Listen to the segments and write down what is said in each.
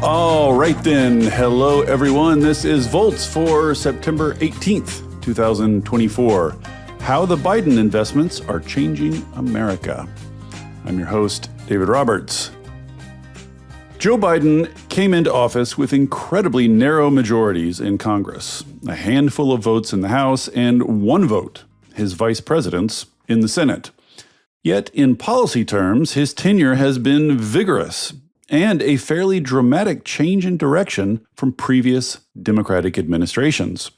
All right then. Hello, everyone. This is Volts for September 18th, 2024. How the Biden investments are changing America. I'm your host, David Roberts. Joe Biden came into office with incredibly narrow majorities in Congress, a handful of votes in the House, and one vote, his vice president's, in the Senate. Yet, in policy terms, his tenure has been vigorous and a fairly dramatic change in direction from previous Democratic administrations.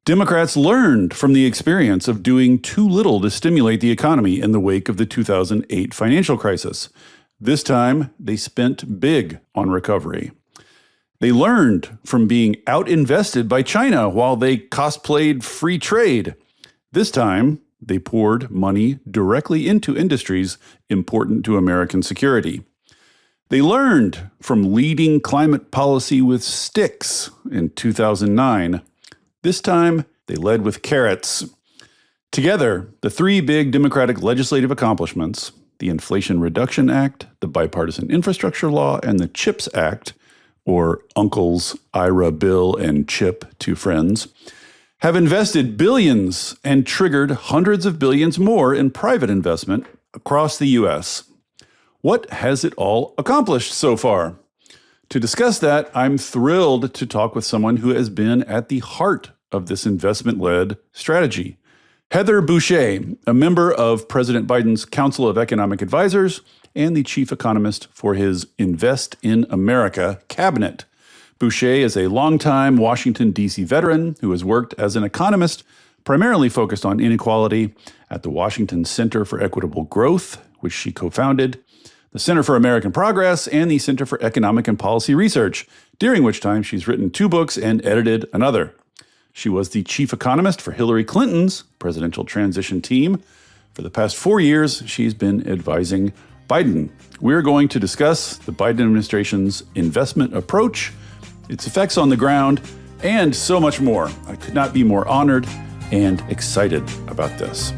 Democrats learned from the experience of doing too little to stimulate the economy in the wake of the 2008 financial crisis. This time, they spent big on recovery. They learned from being out-invested by China while they cosplayed free trade. This time, they poured money directly into industries important to American security. They learned from leading climate policy with sticks in 2009. This time, they led with carrots. Together, the three big Democratic legislative accomplishments, the Inflation Reduction Act, the Bipartisan Infrastructure Law, and the CHIPS Act, or Uncles Ira, Bill, and Chip, two friends, have invested billions and triggered hundreds of billions more in private investment across the U.S. What has it all accomplished so far? To discuss that, I'm thrilled to talk with someone who has been at the heart of this investment-led strategy. Heather Boushey, a member of President Biden's Council of Economic Advisors and the chief economist for his Invest in America cabinet. Boushey is a longtime Washington, D.C. veteran who has worked as an economist, primarily focused on inequality at the Washington Center for Equitable Growth, which she co-founded, the Center for American Progress, and the Center for Economic and Policy Research, during which time she's written 2 books and edited another. She was the chief economist for Hillary Clinton's presidential transition team. For the past 4 years, she's been advising Biden. We're going to discuss the Biden administration's investment approach, its effects on the ground, and so much more. I could not be more honored and excited about this.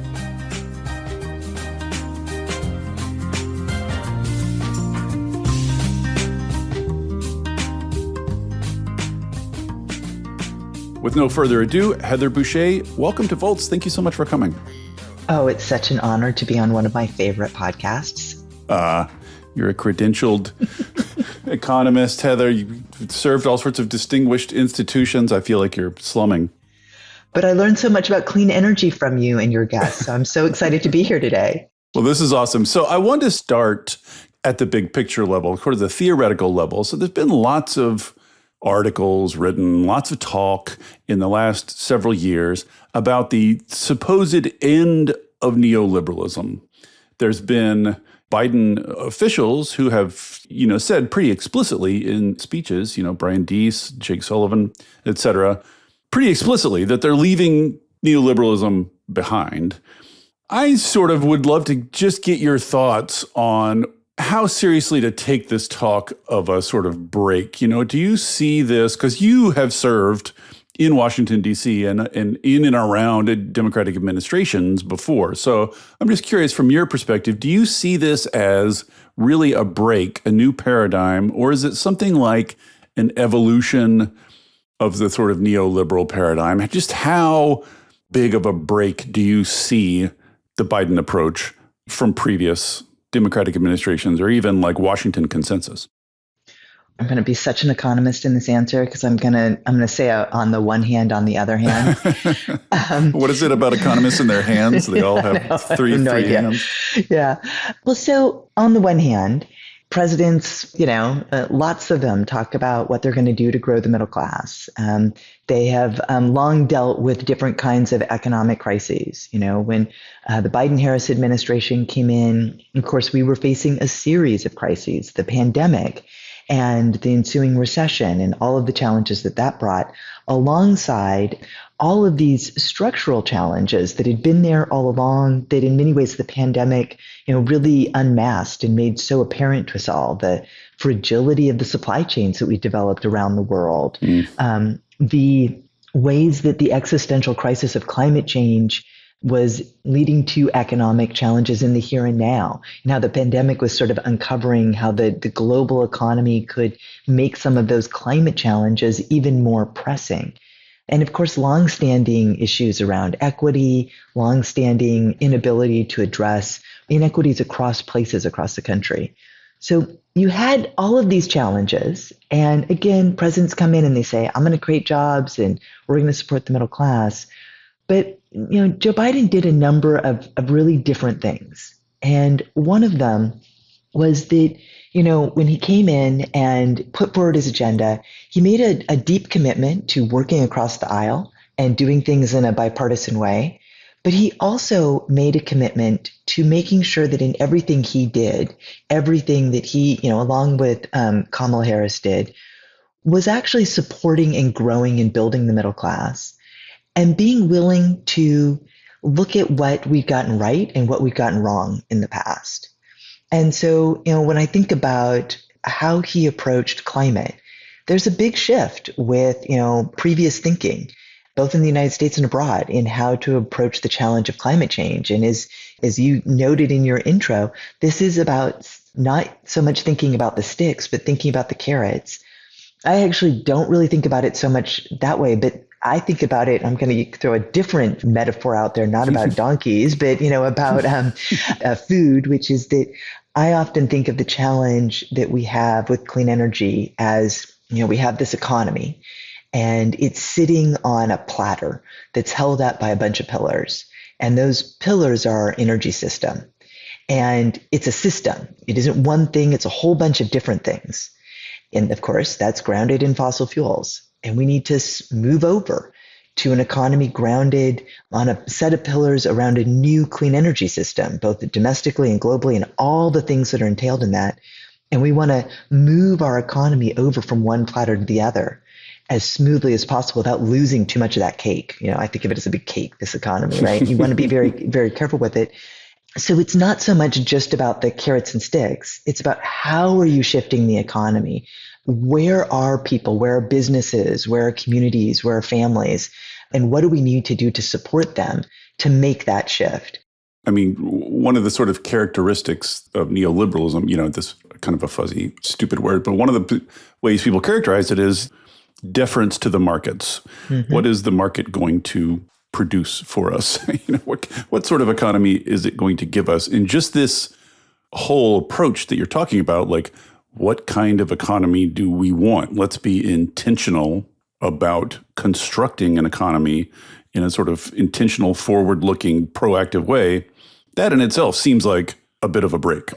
With no further ado, Heather Boushey, welcome to Volts. Thank you so much for coming. Oh, it's such an honor to be on one of my favorite podcasts. You're a credentialed economist, Heather. You've served all sorts of distinguished institutions. I feel like you're slumming. But I learned so much about clean energy from you and your guests. So I'm so excited to be here today. Well, this is awesome. So I want to start at the big picture level, sort of the theoretical level. So there's been lots of articles written, lots of talk in the last several years about the supposed end of neoliberalism. There's been Biden officials who have, said pretty explicitly in speeches, Brian Deese, Jake Sullivan, et cetera, pretty explicitly that they're leaving neoliberalism behind. I sort of would love to just get your thoughts on how seriously to take this talk of a sort of break. Do you see this, because you have served in Washington, D.C. and in and around Democratic administrations before. So I'm just curious, from your perspective, do you see this as really a break, a new paradigm, or is it something like an evolution of the sort of neoliberal paradigm? Just how big of a break do you see the Biden approach from previous Democratic administrations, or even like Washington consensus? I'm going to be such an economist in this answer because I'm going to say on the one hand, on the other hand. What is it about economists and their hands? They all have three hands. Yeah. Well, so on the one hand, presidents, lots of them talk about what they're going to do to grow the middle class. They have long dealt with different kinds of economic crises. When the Biden-Harris administration came in, of course, we were facing a series of crises, the pandemic and the ensuing recession and all of the challenges that brought, alongside all of these structural challenges that had been there all along, that in many ways the pandemic, really unmasked and made so apparent to us all, the fragility of the supply chains that we developed around the world, the ways that the existential crisis of climate change was leading to economic challenges in the here and now. Now, the pandemic was sort of uncovering how the global economy could make some of those climate challenges even more pressing. And of course, longstanding issues around equity, longstanding inability to address inequities across places across the country. So you had all of these challenges. And again, presidents come in and they say, I'm going to create jobs and we're going to support the middle class. But Joe Biden did a number of really different things. And one of them was that, when he came in and put forward his agenda, he made a deep commitment to working across the aisle and doing things in a bipartisan way. But he also made a commitment to making sure that in everything he did, everything that he, along with Kamala Harris did, was actually supporting and growing and building the middle class and being willing to look at what we've gotten right and what we've gotten wrong in the past. And so, when I think about how he approached climate, there's a big shift with, previous thinking, both in the United States and abroad, in how to approach the challenge of climate change. And as you noted in your intro, this is about not so much thinking about the sticks, but thinking about the carrots. I actually don't really think about it so much that way, but I think about it, I'm going to throw a different metaphor out there, not about donkeys, but, about food, which is that I often think of the challenge that we have with clean energy as, we have this economy and it's sitting on a platter that's held up by a bunch of pillars. And those pillars are our energy system. And it's a system. It isn't one thing. It's a whole bunch of different things. And of course, that's grounded in fossil fuels. And we need to move over to an economy grounded on a set of pillars around a new clean energy system, both domestically and globally, and all the things that are entailed in that. And we want to move our economy over from one platter to the other as smoothly as possible without losing too much of that cake. I think of it as a big cake, this economy, right? You want to be very, very careful with it. So it's not so much just about the carrots and sticks. It's about how are you shifting the economy? Where are people? Where are businesses? Where are communities? Where are families? And what do we need to do to support them to make that shift? I mean, one of the sort of characteristics of neoliberalism, this kind of a fuzzy, stupid word, but one of the ways people characterize it is deference to the markets. Mm-hmm. What is the market going to produce for us? What sort of economy is it going to give us? And just this whole approach that you're talking about, like, what kind of economy do we want? Let's be intentional about constructing an economy in a sort of intentional, forward-looking, proactive way. That in itself seems like a bit of a break.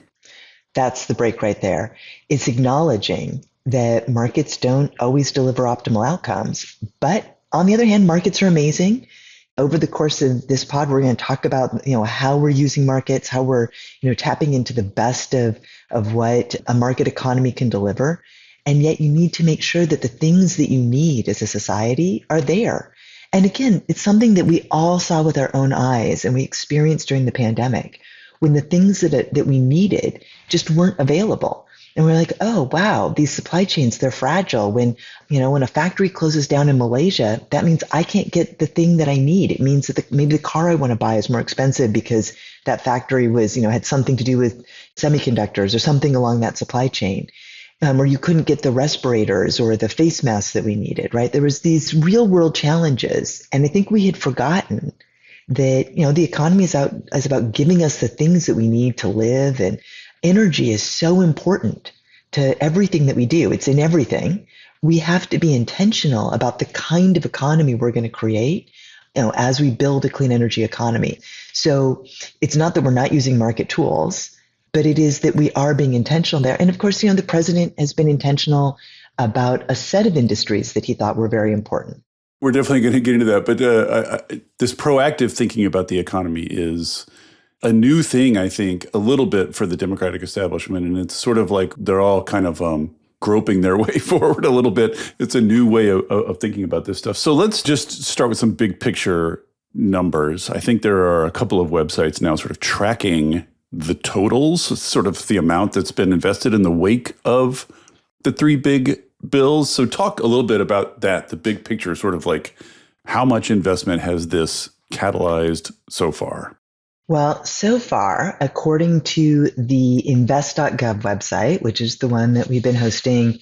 That's the break right there. It's acknowledging that markets don't always deliver optimal outcomes. But on the other hand, markets are amazing. Over the course of this pod, we're going to talk about, how we're using markets, how we're, tapping into the best of what a market economy can deliver. And yet you need to make sure that the things that you need as a society are there. And again, it's something that we all saw with our own eyes and we experienced during the pandemic when the things that we needed just weren't available. And we're like, oh, wow, these supply chains, they're fragile. When a factory closes down in Malaysia, that means I can't get the thing that I need. It means that maybe the car I want to buy is more expensive because that factory was, had something to do with semiconductors or something along that supply chain. Or you couldn't get the respirators or the face masks that we needed, right? There was these real world challenges. And I think we had forgotten that, the economy is about giving us the things that we need to live. And energy is so important to everything that we do. It's in everything. We have to be intentional about the kind of economy we're going to create, as we build a clean energy economy. So it's not that we're not using market tools, but it is that we are being intentional there. And of course, the president has been intentional about a set of industries that he thought were very important. We're definitely going to get into that. But this proactive thinking about the economy is a new thing, I think, a little bit for the Democratic establishment. And it's sort of like they're all kind of groping their way forward a little bit. It's a new way of thinking about this stuff. So let's just start with some big picture numbers. I think there are a couple of websites now sort of tracking the totals, sort of the amount that's been invested in the wake of the three big bills. So talk a little bit about that, the big picture, sort of like how much investment has this catalyzed so far? Well, so far, according to the invest.gov website, which is the one that we've been hosting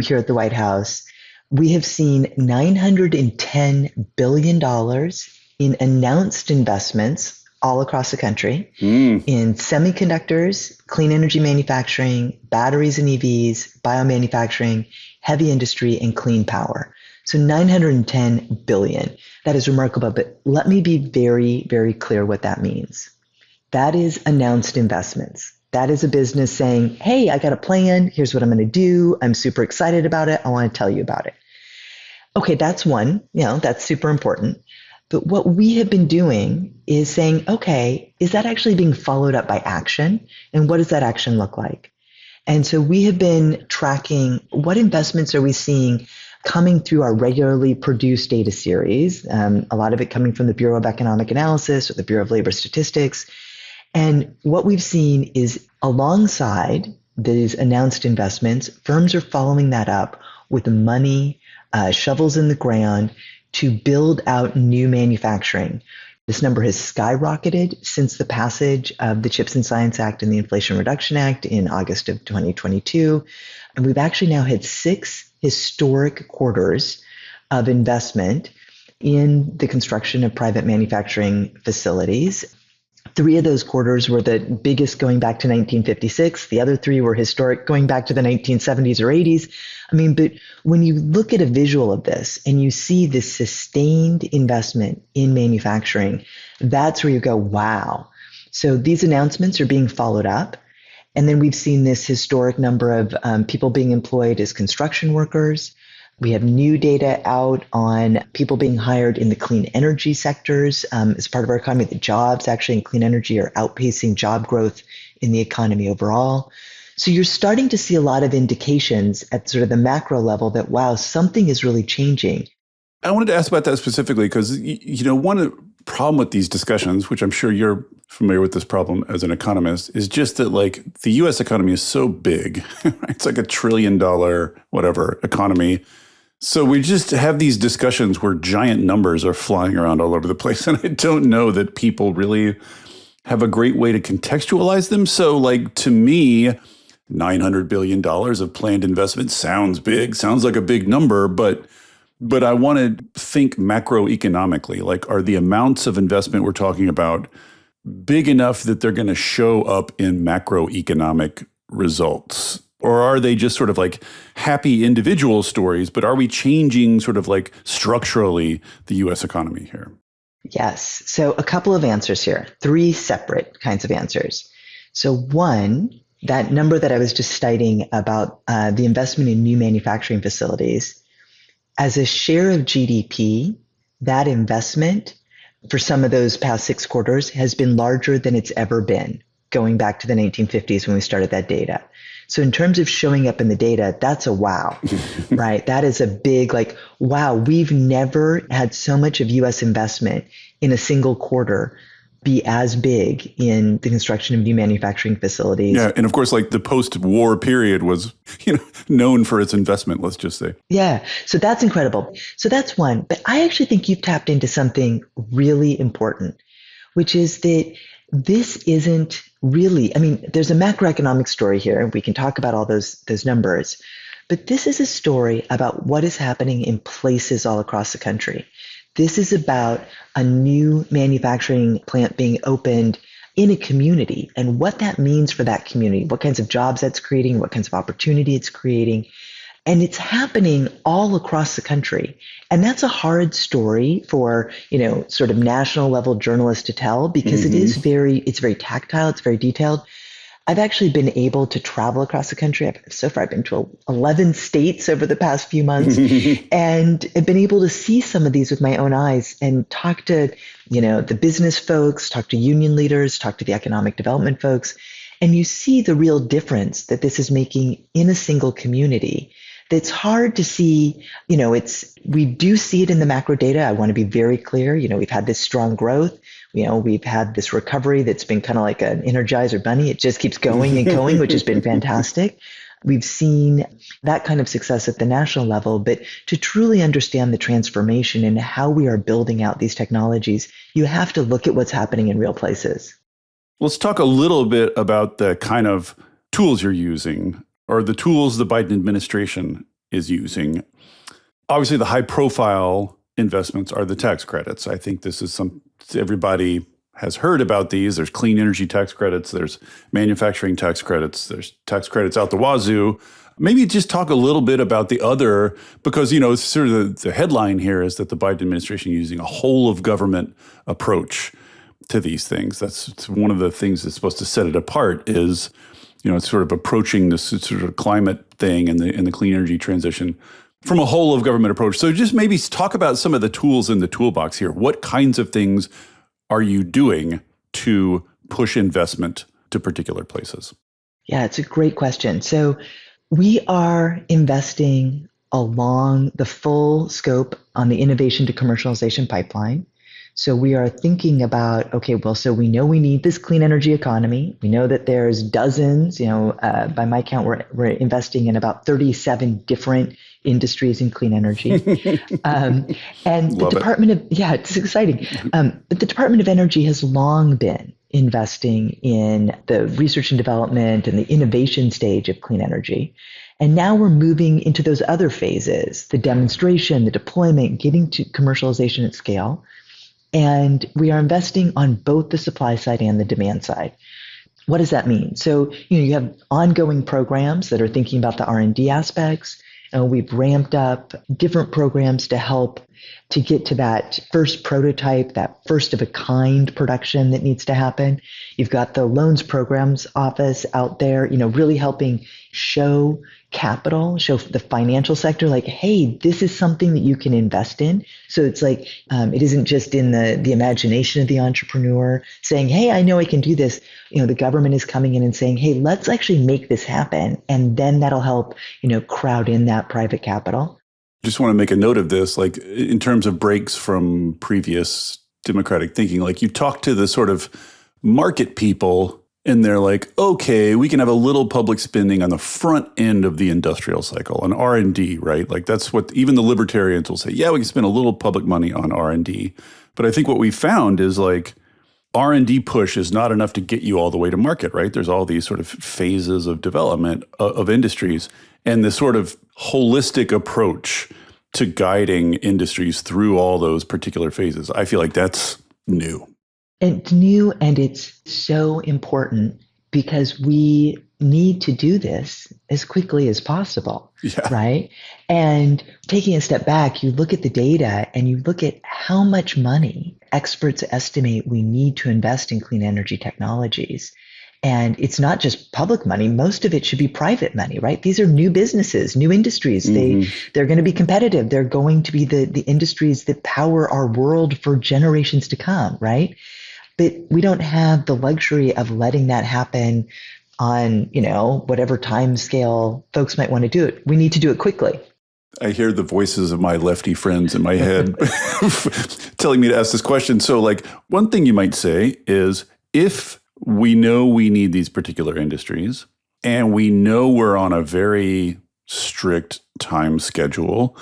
here at the White House, we have seen $910 billion in announced investments all across the country in semiconductors, clean energy manufacturing, batteries and EVs, biomanufacturing, heavy industry, and clean power. So 910 billion. That is remarkable, but let me be very, very clear what that means. That is announced investments. That is a business saying, hey, I got a plan. Here's what I'm going to do. I'm super excited about it. I want to tell you about it. Okay, that's one. That's super important. But what we have been doing is saying, okay, is that actually being followed up by action? And what does that action look like? And so we have been tracking what investments are we seeing coming through our regularly produced data series, a lot of it coming from the Bureau of Economic Analysis or the Bureau of Labor Statistics. And what we've seen is alongside these announced investments, firms are following that up with money, shovels in the ground to build out new manufacturing. This number has skyrocketed since the passage of the CHIPS and Science Act and the Inflation Reduction Act in August of 2022. And we've actually now had 6 historic quarters of investment in the construction of private manufacturing facilities. 3 of those quarters were the biggest going back to 1956. The other 3 were historic going back to the 1970s or 80s. But when you look at a visual of this and you see this sustained investment in manufacturing, that's where you go, wow. So these announcements are being followed up. And then we've seen this historic number of people being employed as construction workers. We have new data out on people being hired in the clean energy sectors as part of our economy. The jobs actually in clean energy are outpacing job growth in the economy overall. So you're starting to see a lot of indications at sort of the macro level that, wow, something is really changing. I wanted to ask about that specifically because, one problem with these discussions, which I'm sure you're familiar with this problem as an economist, is just that the U.S. economy is so big. Right? It's like $1 trillion, economy. So we just have these discussions where giant numbers are flying around all over the place. And I don't know that people really have a great way to contextualize them. So to me, $900 billion of planned investment sounds big, sounds like a big number, but I want to think macroeconomically. Are the amounts of investment we're talking about big enough that they're going to show up in macroeconomic results? Or are they just sort of happy individual stories, but are we changing sort of structurally the U.S. economy here? Yes. So a couple of answers here, 3 separate kinds of answers. So one, that number that I was just citing about the investment in new manufacturing facilities, as a share of GDP, that investment for some of those past 6 quarters has been larger than it's ever been, going back to the 1950s when we started that data. So in terms of showing up in the data, that's a wow, right? That is a big wow, we've never had so much of U.S. investment in a single quarter be as big in the construction of new manufacturing facilities. Yeah, and of course, the post-war period was, known for its investment, let's just say. Yeah, so that's incredible. So that's one. But I actually think you've tapped into something really important, which is that this isn't really, there's a macroeconomic story here. We can talk about all those numbers, but this is a story about what is happening in places all across the country. This is about a new manufacturing plant being opened in a community and what that means for that community, what kinds of jobs that's creating, what kinds of opportunity it's creating. And it's happening all across the country. And that's a hard story for, sort of national level journalists to tell because it's very tactile, it's very detailed. I've actually been able to travel across the country. So far, I've been to 11 states over the past few months and have been able to see some of these with my own eyes and talk to, the business folks, talk to union leaders, talk to the economic development folks. And you see the real difference that this is making in a single community. It's hard to see, we do see it in the macro data. I want to be very clear. We've had this strong growth. We've had this recovery that's been kind of like an Energizer bunny. It just keeps going and going, which has been fantastic. We've seen that kind of success at the national level, but to truly understand the transformation and how we are building out these technologies, you have to look at what's happening in real places. Let's talk a little bit about the kind of tools you're using or the tools the Biden administration is using. Obviously, the high profile investments are the tax credits. I think this is everybody has heard about these. There's clean energy tax credits, there's manufacturing tax credits, there's tax credits out the wazoo. Maybe just talk a little bit about the other, because, sort of the headline here is that the Biden administration is using a whole of government approach to these things. That's one of the things that's supposed to set it apart is, it's sort of approaching this sort of climate thing and the clean energy transition from a whole of government approach. So just maybe talk about some of the tools in the toolbox here. What kinds of things are you doing to push investment to particular places? Yeah, it's a great question. So we are investing along the full scope on the innovation to commercialization pipeline. So we are thinking about, okay, well, so we know we need this clean energy economy. We know that there's dozens, by my count, we're investing in about 37 different industries in clean energy. And the Department it's exciting. But the Department of Energy has long been investing in the research and development and the innovation stage of clean energy. And now we're moving into those other phases, the demonstration, the deployment, getting to commercialization at scale. And we are investing on both the supply side and the demand side. What does that mean? So, you have ongoing programs that are thinking about the R&D aspects. We've ramped up different programs to help to get to that first prototype, that first of a kind production that needs to happen. You've got the loans programs office out there, really helping show capital, show the financial sector like, hey, this is something that you can invest in. So it's like, it isn't just in the imagination of the entrepreneur saying, hey, I know I can do this. The government is coming in and saying, hey, let's actually make this happen. And then that'll help, crowd in that private capital. Just want to make a note of this, like in terms of breaks from previous democratic thinking, like you talk to the sort of market people and they're like, okay, we can have a little public spending on the front end of the industrial cycle on R&D, right? Like that's what even the libertarians will say. Yeah, we can spend a little public money on R&D. But I think what we found is like R&D push is not enough to get you all the way to market, right? There's all these sort of phases of development of industries. And the sort of holistic approach to guiding industries through all those particular phases, I feel like that's new. It's new and it's so important because we need to do this as quickly as possible, right? And taking a step back, you look at the data and you look at how much money experts estimate we need to invest in clean energy technologies. And it's not just public money. Most of it should be private money, right? These are new businesses, new industries. They're going to be competitive. They're going to be the industries that power our world for generations to come, right? But we don't have the luxury of letting that happen on, whatever time scale folks might want to do it. We need to do it quickly. I hear the voices of my lefty friends in my head telling me to ask this question. So like one thing you might say is if we know we need these particular industries and we know we're on a very strict time schedule,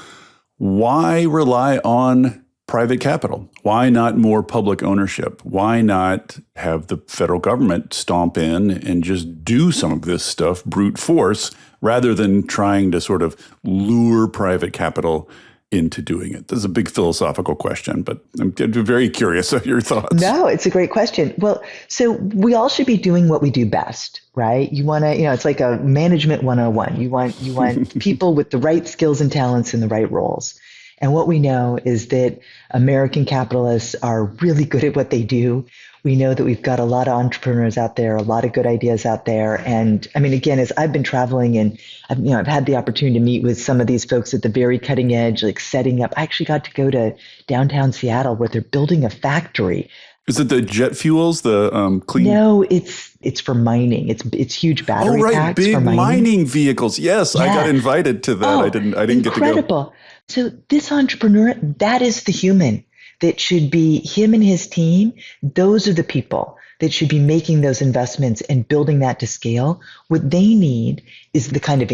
why rely on private capital? Why not more public ownership? Why not have the federal government stomp in and just do some of this stuff brute force rather than trying to sort of lure private capital into doing it? This is a big philosophical question, but I'm very curious of your thoughts. No, it's a great question. Well, so we all should be doing what we do best, right? You want to, it's like a management 101. You want people with the right skills and talents in the right roles. And what we know is that American capitalists are really good at what they do. We know that we've got a lot of entrepreneurs out there, a lot of good ideas out there. And I mean, again, as I've been traveling and I've had the opportunity to meet with some of these folks at the very cutting edge, like setting up, I actually got to go to downtown Seattle where they're building a factory. Is it the jet fuels, the clean? No, it's for mining. It's huge battery packs big for mining vehicles. Yes, yeah. I got invited to that. I didn't get to go. Incredible. So this entrepreneur, that is the human. that should be him and his team. Those are the people that should be making those investments and building that to scale. What they need is the kind of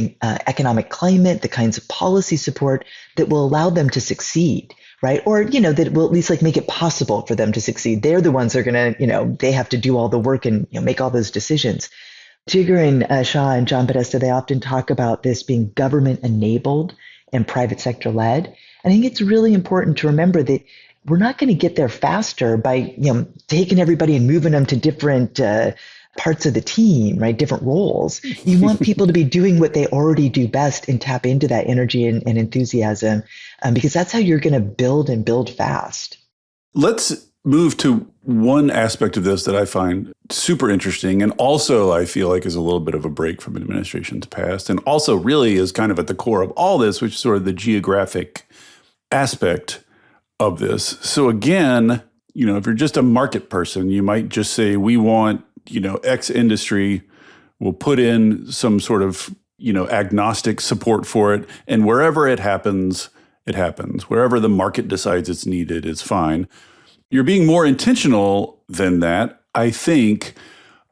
economic climate, the kinds of policy support that will allow them to succeed, right? Or, that will at least like make it possible for them to succeed. They're the ones that are going to, they have to do all the work and make all those decisions. Jigger and Shah and John Podesta, they often talk about this being government enabled and private sector led. I think it's really important to remember that we're not going to get there faster by taking everybody and moving them to different parts of the team, right? Different roles. You want people to be doing what they already do best and tap into that energy and enthusiasm, because that's how you're going to build and build fast. Let's move to one aspect of this that I find super interesting, and also I feel like is a little bit of a break from administrations past, and also really is kind of at the core of all this, which is sort of the geographic aspect of this. So again, if you're just a market person, you might just say, we want, X industry, we'll put in some sort of, agnostic support for it. And wherever it happens, it happens. Wherever the market decides it's needed, it's fine. You're being more intentional than that, I think,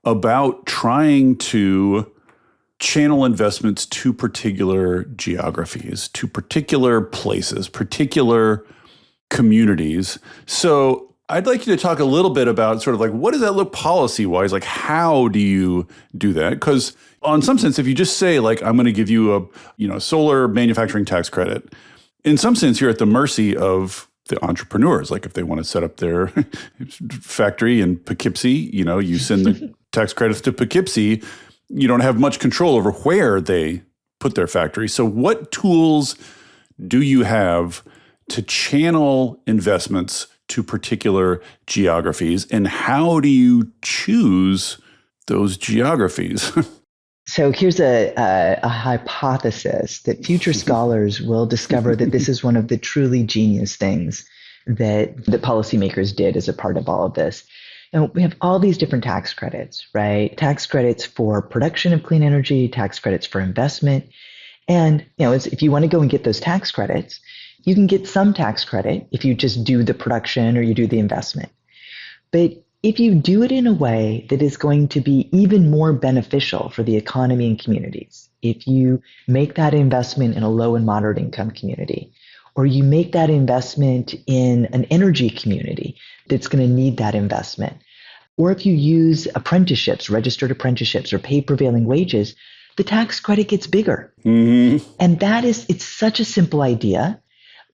about trying to channel investments to particular geographies, to particular places, particular communities. So I'd like you to talk a little bit about sort of like, what does that look policy-wise? Like, how do you do that? Because on some sense, if you just say, like, I'm going to give you a solar manufacturing tax credit, in some sense, you're at the mercy of the entrepreneurs. Like if they want to set up their factory in Poughkeepsie, you send the tax credits to Poughkeepsie. You don't have much control over where they put their factory. So what tools do you have to channel investments to particular geographies, and how do you choose those geographies? So here's a hypothesis that future scholars will discover that this is one of the truly genius things that policymakers did as a part of all of this. And we have all these different tax credits, right? Tax credits for production of clean energy, tax credits for investment. And if you want to go and get those tax credits, you can get some tax credit if you just do the production or you do the investment. But if you do it in a way that is going to be even more beneficial for the economy and communities, if you make that investment in a low and moderate income community, or you make that investment in an energy community that's going to need that investment, or if you use apprenticeships, registered apprenticeships, or pay prevailing wages, the tax credit gets bigger. Mm-hmm. And it's such a simple idea.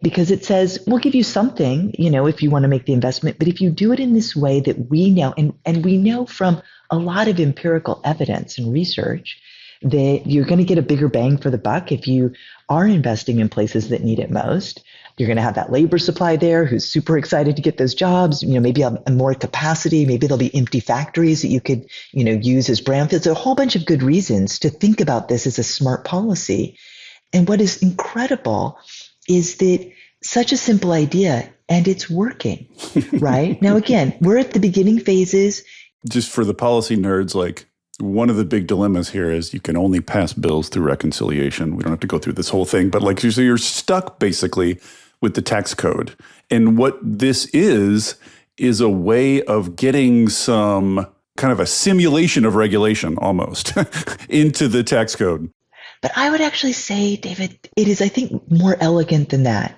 Because it says, we'll give you something, if you want to make the investment. But if you do it in this way that we know, and we know from a lot of empirical evidence and research that you're going to get a bigger bang for the buck if you are investing in places that need it most. You're going to have that labor supply there who's super excited to get those jobs, maybe a more capacity, maybe there'll be empty factories that you could, use as brownfields. A whole bunch of good reasons to think about this as a smart policy. And what is incredible is that such a simple idea and it's working, right? Now, again, we're at the beginning phases. Just for the policy nerds, like one of the big dilemmas here is you can only pass bills through reconciliation. We don't have to go through this whole thing, but like, so you're stuck basically with the tax code. And what this is a way of getting some kind of a simulation of regulation almost into the tax code. But I would actually say, David, it is, I think, more elegant than that.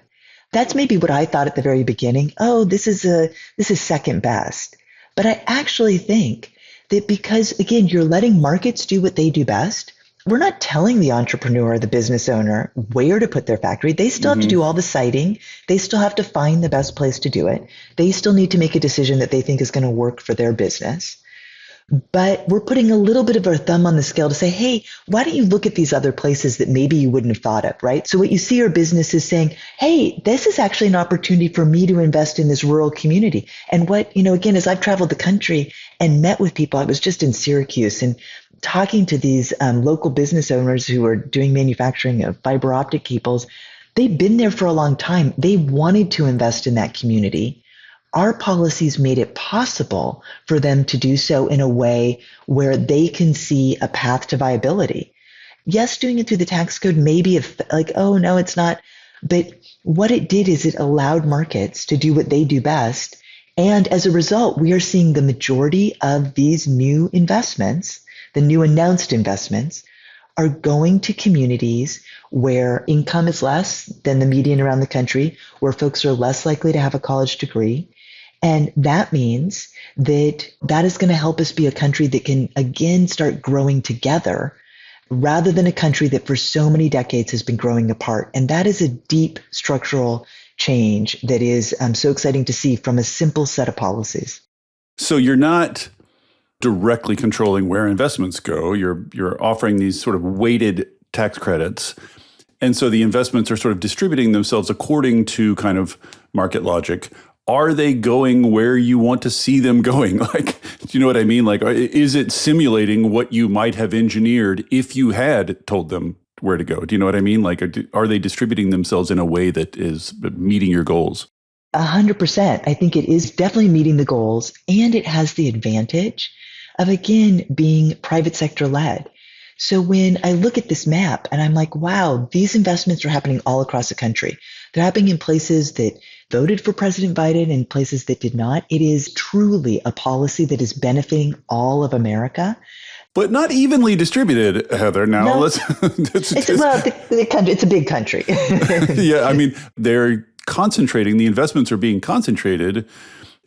That's maybe what I thought at the very beginning. Oh, this is second best. But I actually think that because, again, you're letting markets do what they do best, we're not telling the entrepreneur or the business owner where to put their factory. They still have to do all the siting. They still have to find the best place to do it. They still need to make a decision that they think is going to work for their business. But we're putting a little bit of our thumb on the scale to say, hey, why don't you look at these other places that maybe you wouldn't have thought of, right? So what you see are businesses saying, hey, this is actually an opportunity for me to invest in this rural community. And what, again, as I've traveled the country and met with people, I was just in Syracuse and talking to these local business owners who are doing manufacturing of fiber optic cables. They've been there for a long time. They wanted to invest in that community. Our policies made it possible for them to do so in a way where they can see a path to viability. Yes, doing it through the tax code, maybe if like, oh, no, it's not But what it did is it allowed markets to do what they do best. And as a result, we are seeing the majority of these new investments, the new announced investments, are going to communities where income is less than the median around the country, where folks are less likely to have a college degree. And that means that that is going to help us be a country that can again start growing together rather than a country that for so many decades has been growing apart. And that is a deep structural change that is so exciting to see from a simple set of policies. So you're not directly controlling where investments go. You're offering these sort of weighted tax credits. And so the investments are sort of distributing themselves according to kind of market logic. Are they going where you want to see them going? Like, do you know what I mean? Like, is it simulating what you might have engineered if you had told them where to go? Do you know what I mean? Like, are they distributing themselves in a way that is meeting your goals? 100%. I think it is definitely meeting the goals, and it has the advantage of, again, being private sector led. So when I look at this map and I'm like, wow, these investments are happening all across the country. They're happening in places that voted for President Biden and places that did not. It is truly a policy that is benefiting all of America. But not evenly distributed, Heather. Now, No, let's... the country, it's a big country. Yeah, I mean, they're concentrating, the investments are being concentrated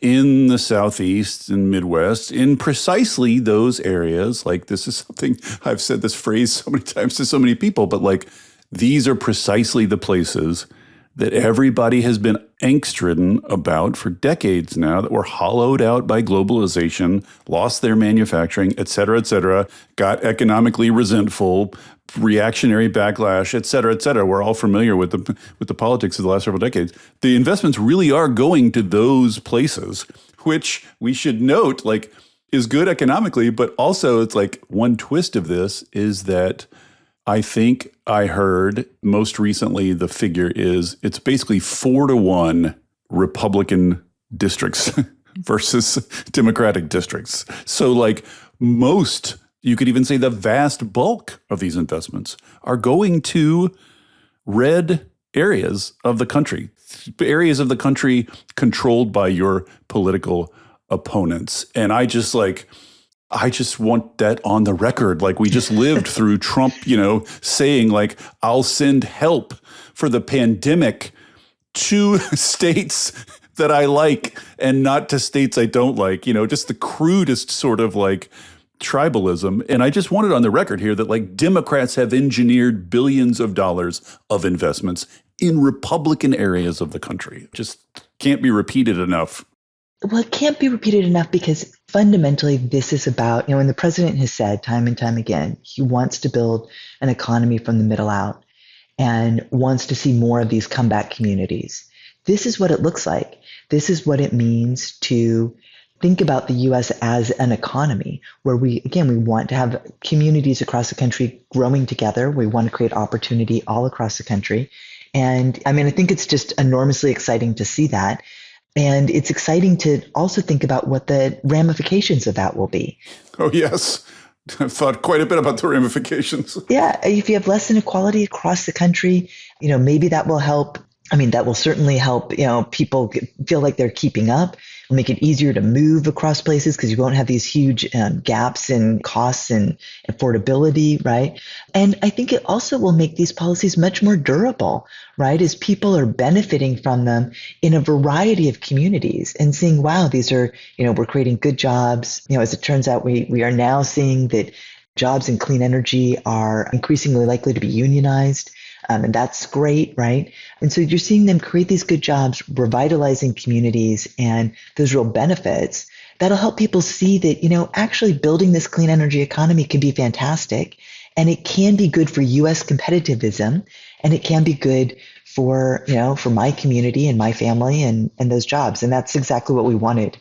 in the Southeast and Midwest in precisely those areas. Like, this is something, I've said this phrase so many times to so many people, but like, these are precisely the places that everybody has been angst-ridden about for decades now, that were hollowed out by globalization, lost their manufacturing, et cetera, got economically resentful, reactionary backlash, et cetera, et cetera. We're all familiar with the politics of the last several decades. The investments really are going to those places, which we should note, like, is good economically, but also it's like one twist of this is that I think I heard most recently the figure is it's basically 4-1 Republican districts versus Democratic districts. So like most, you could even say the vast bulk of these investments are going to red areas of the country controlled by your political opponents. And I just want that on the record. Like, we just lived through Trump, saying like, I'll send help for the pandemic to states that I like and not to states I don't like, just the crudest sort of like tribalism. And I just wanted on the record here that like Democrats have engineered billions of dollars of investments in Republican areas of the country. Just can't be repeated enough. Well, it can't be repeated enough because fundamentally this is about, and the president has said time and time again, he wants to build an economy from the middle out and wants to see more of these comeback communities. This is what it looks like. This is what it means to think about the U.S. as an economy where we want to have communities across the country growing together. We want to create opportunity all across the country. And I mean, I think it's just enormously exciting to see that. And it's exciting to also think about what the ramifications of that will be. Oh, yes. I've thought quite a bit about the ramifications. Yeah. If you have less inequality across the country, maybe that will help. I mean, that will certainly help, people feel like they're keeping up. It'll make it easier to move across places because you won't have these huge gaps in costs and affordability, right? And I think it also will make these policies much more durable, right? As people are benefiting from them in a variety of communities and seeing, wow, these are, we're creating good jobs. As it turns out, we are now seeing that jobs in clean energy are increasingly likely to be unionized. And that's great, right? And so you're seeing them create these good jobs, revitalizing communities and those real benefits that'll help people see that, actually building this clean energy economy can be fantastic and it can be good for U.S. competitivism and it can be good for, for my community and my family and those jobs. And that's exactly what we wanted.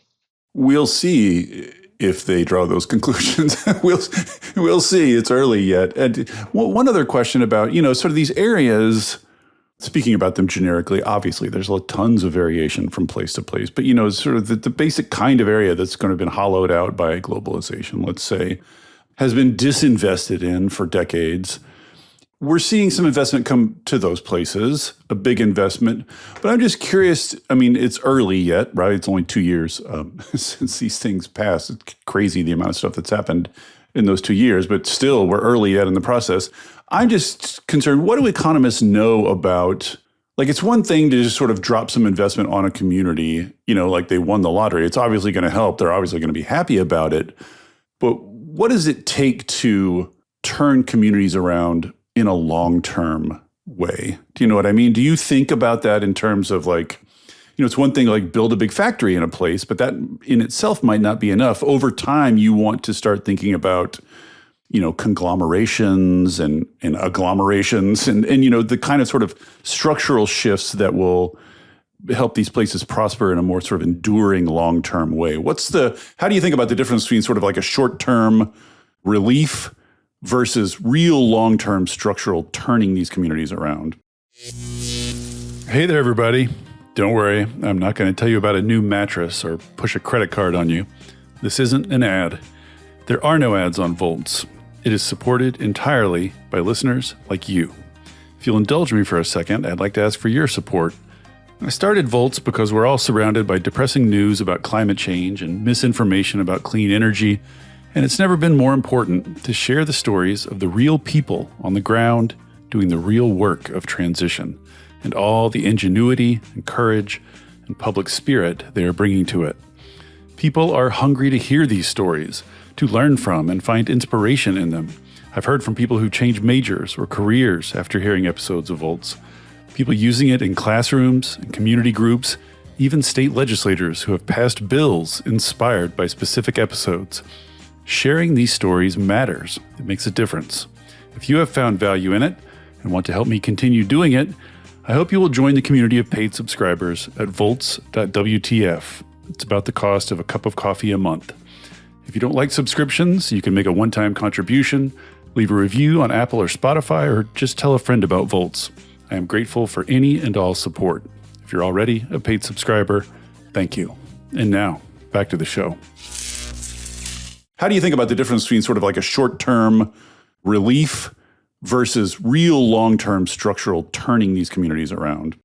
We'll see if they draw those conclusions. We'll see. It's early yet. And one other question about, sort of these areas, speaking about them generically, obviously there's tons of variation from place to place, but, sort of the basic kind of area that's going to have been hollowed out by globalization, let's say, has been disinvested in for decades. we're seeing some investment come to those places, a big investment. But I'm just curious. I mean, it's early yet, right? It's only 2 years since these things passed. It's crazy the amount of stuff that's happened in those 2 years, but still, we're early yet in the process. I'm just concerned, what do economists know about, like, it's one thing to just sort of drop some investment on a community, like they won the lottery. It's obviously going to help. They're obviously going to be happy about it. But what does it take to turn communities around in a long-term way? Do you know what I mean? Do you think about that in terms of like, it's one thing like build a big factory in a place, but that in itself might not be enough. Over time, you want to start thinking about, conglomerations and agglomerations and the kind of sort of structural shifts that will help these places prosper in a more sort of enduring long-term way. How do you think about the difference between sort of like a short-term relief versus real long-term structural turning these communities around? Hey there, everybody. Don't worry, I'm not going to tell you about a new mattress or push a credit card on you. This isn't an ad. There are no ads on Volts. It is supported entirely by listeners like you. If you'll indulge me for a second, I'd like to ask for your support. I started Volts because we're all surrounded by depressing news about climate change and misinformation about clean energy, and it's never been more important to share the stories of the real people on the ground doing the real work of transition, and all the ingenuity and courage and public spirit they are bringing to it. People are hungry to hear these stories, to learn from and find inspiration in them. I've heard from people who change majors or careers after hearing episodes of Volts, people using it in classrooms and community groups, even state legislators who have passed bills inspired by specific episodes. Sharing these stories matters. It makes a difference. If you have found value in it and want to help me continue doing it, I hope you will join the community of paid subscribers at volts.wtf. It's about the cost of a cup of coffee a month. If you don't like subscriptions, you can make a one-time contribution, leave a review on Apple or Spotify, or just tell a friend about Volts. I am grateful for any and all support. If you're already a paid subscriber, thank you. And now, back to the show. How do you think about the difference between sort of like a short-term relief versus real long-term structural turning these communities around?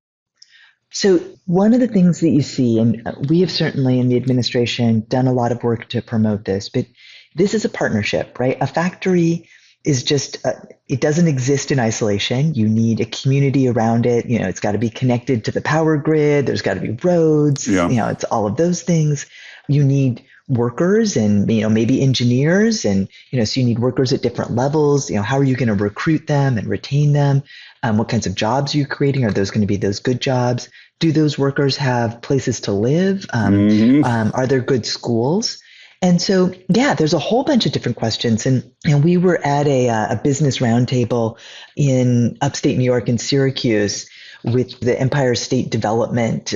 So one of the things that you see, and we have certainly in the administration done a lot of work to promote this, but this is a partnership, right? A factory is just, it doesn't exist in isolation. You need a community around it. It's got to be connected to the power grid. There's got to be roads. Yeah. It's all of those things. You need workers and, maybe engineers. And, so you need workers at different levels. How are you going to recruit them and retain them? What kinds of jobs are you creating? Are those going to be those good jobs? Do those workers have places to live? Are there good schools? And so, there's a whole bunch of different questions. And we were at a business roundtable in upstate New York in Syracuse with the Empire State Development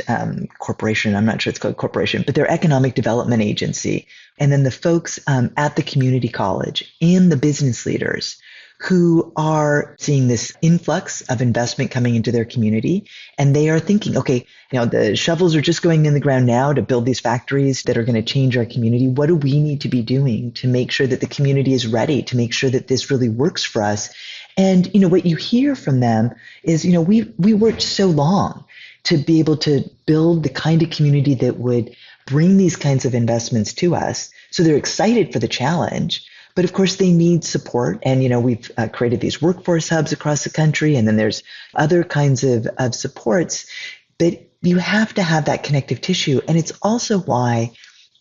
Corporation. I'm not sure it's called corporation, but their economic development agency. And then the folks at the community college and the business leaders who are seeing this influx of investment coming into their community. And they are thinking, okay, the shovels are just going in the ground now to build these factories that are going to change our community. What do we need to be doing to make sure that the community is ready, to make sure that this really works for us? And, what you hear from them is, we worked so long to be able to build the kind of community that would bring these kinds of investments to us. So they're excited for the challenge. But of course, they need support. And, we've created these workforce hubs across the country. And then there's other kinds of supports. But you have to have that connective tissue. And it's also why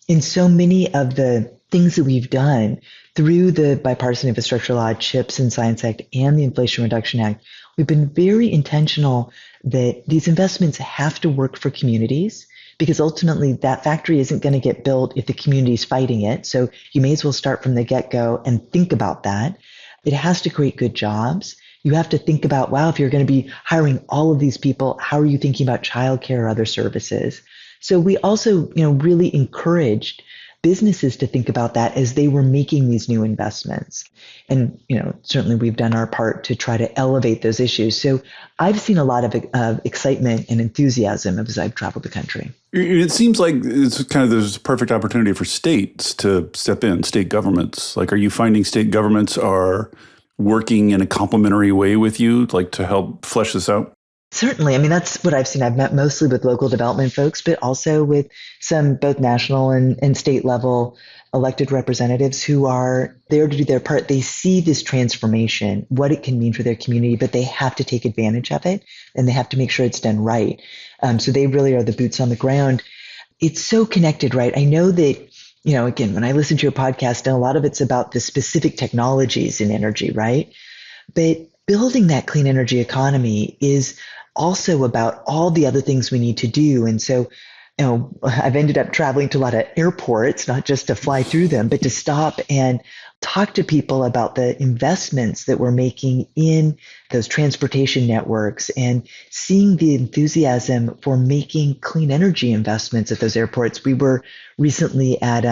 in so many of the things that we've done through the Bipartisan Infrastructure Law, CHIPS and Science Act, and the Inflation Reduction Act, we've been very intentional that these investments have to work for communities. Because ultimately that factory isn't going to get built if the community is fighting it. So you may as well start from the get-go and think about that. It has to create good jobs. You have to think about, wow, if you're going to be hiring all of these people, how are you thinking about childcare or other services? So we also, really encouraged businesses to think about that as they were making these new investments. And, certainly we've done our part to try to elevate those issues. So I've seen a lot of excitement and enthusiasm as I've traveled the country. It seems like it's kind of there's a perfect opportunity for states to step in, state governments. Like, are you finding state governments are working in a complementary way with you, like to help flesh this out? Certainly. I mean, that's what I've seen. I've met mostly with local development folks, but also with some both national and state level elected representatives who are there to do their part. They see this transformation, what it can mean for their community, but they have to take advantage of it and they have to make sure it's done right. So they really are the boots on the ground. It's so connected, right? I know that, again, when I listen to your podcast, and a lot of it's about the specific technologies in energy, right? But building that clean energy economy is also about all the other things we need to do. And so, I've ended up traveling to a lot of airports, not just to fly through them, but to stop and talk to people about the investments that we're making in those transportation networks and seeing the enthusiasm for making clean energy investments at those airports. We were recently at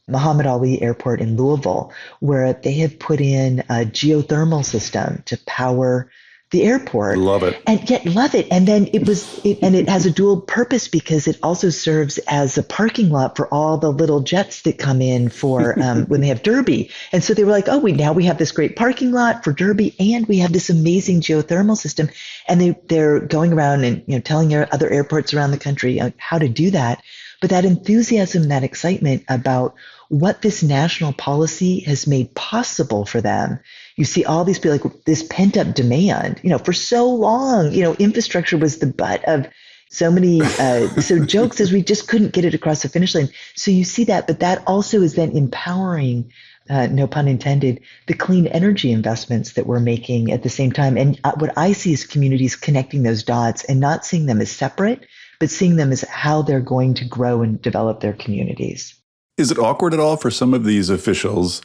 Muhammad Ali Airport in Louisville, where they have put in a geothermal system to power the airport. Love it. And yet love it. And then it has a dual purpose because it also serves as a parking lot for all the little jets that come in for when they have Derby. And so they were like, oh, now we have this great parking lot for Derby and we have this amazing geothermal system. And they're going around and telling other airports around the country how to do that. But that enthusiasm, that excitement about what this national policy has made possible for them. You see all these people, like this pent up demand, for so long, infrastructure was the butt of so many jokes as we just couldn't get it across the finish line. So you see that, but that also is then empowering, no pun intended, the clean energy investments that we're making at the same time. And what I see is communities connecting those dots and not seeing them as separate, but seeing them as how they're going to grow and develop their communities. Is it awkward at all for some of these officials